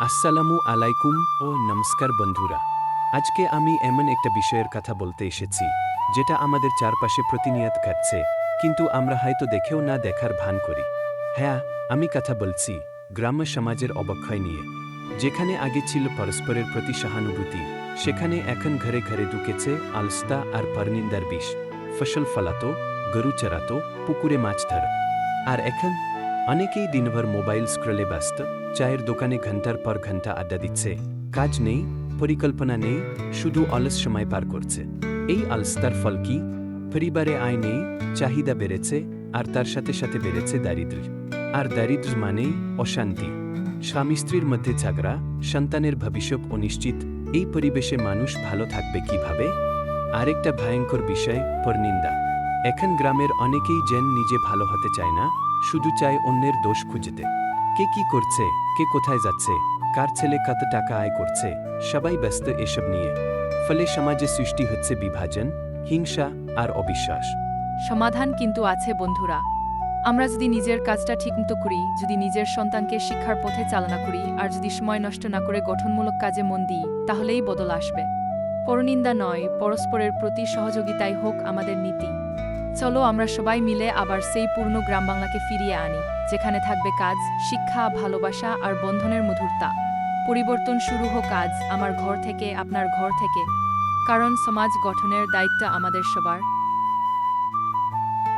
আসসালামু আলাইকুম ও নমস্কার বন্ধুরা। আজকে আমি এমন একটা বিষয়ের কথা বলতে এসেছি যেটা আমাদের চারপাশে প্রতিনিয়ত ঘটছে, কিন্তু আমরা হয়তো দেখেও না দেখার ভান করি। হ্যাঁ, আমি কথা বলছি গ্রাম্য সমাজের অবক্ষয় নিয়ে। যেখানে আগে ছিল পরস্পরের প্রতি সহানুভূতি, সেখানে এখন ঘরে ঘরে ঢুকেছে আলস্তা আর পরনিন্দার বিষ। ফসল ফলাতো, গরু চরাতো, পুকুরে মাছ ধর। আর এখন অনেকেই দিনভর মোবাইল স্ক্রলে ব্যস্ত, চায়ের দোকানে ঘন্টার পর ঘন্টা আড্ডা দিচ্ছে। কাজ নেই, পরিকল্পনা নেই, শুধু অলস সময় পার করছে। এই অলসতার ফল কি? পরিবারে আয় নেই, চাহিদা বেড়েছে, আর তার সাথে সাথে বেড়েছে দারিদ্র্য। আর দারিদ্র্য মানেই অশান্তি, স্বামী স্ত্রীর মধ্যে ঝগড়া, সন্তানের ভবিষ্যৎ অনিশ্চিত। এই পরিবেশে মানুষ ভালো থাকবে কিভাবে? আরেকটা ভয়ঙ্কর বিষয়, পরনিন্দা। এখন গ্রামের অনেকেই যেন নিজে ভালো হতে চায় না, শুধু চায় অন্যের দোষ খুঁজতে। কে কি করছে, কে কোথায় যাচ্ছে, কার ছেলে কত টাকা আয় করছে, সবাই ব্যস্ত এসব নিয়ে। ফলে সমাজে সৃষ্টি হচ্ছে বিভাজন, হিংসা আর অবিশ্বাস। সমাধান কিন্তু আছে বন্ধুরা। আমরা যদি নিজের কাজটা ঠিকমতো করি, যদি নিজের সন্তানকে শিক্ষার পথে চালনা করি, আর যদি সময় নষ্ট না করে গঠনমূলক কাজে মন দিই, তাহলেই বদল আসবে। পরনিন্দা নয়, পরস্পরের প্রতি সহযোগিতাই হোক আমাদের নীতি। চলো আমরা সবাই মিলে আবার সেই পূর্ণ গ্রাম বাংলাকে ফিরিয়ে আনি, যেখানে থাকবে কাজ, শিক্ষা, ভালোবাসা আর বন্ধনের মধুরতা। পরিবর্তন শুরু হোক আজ, আমার ঘর থেকে, আপনার ঘর থেকে। কারণ সমাজ গঠনের দায়িত্ব আমাদের সবার।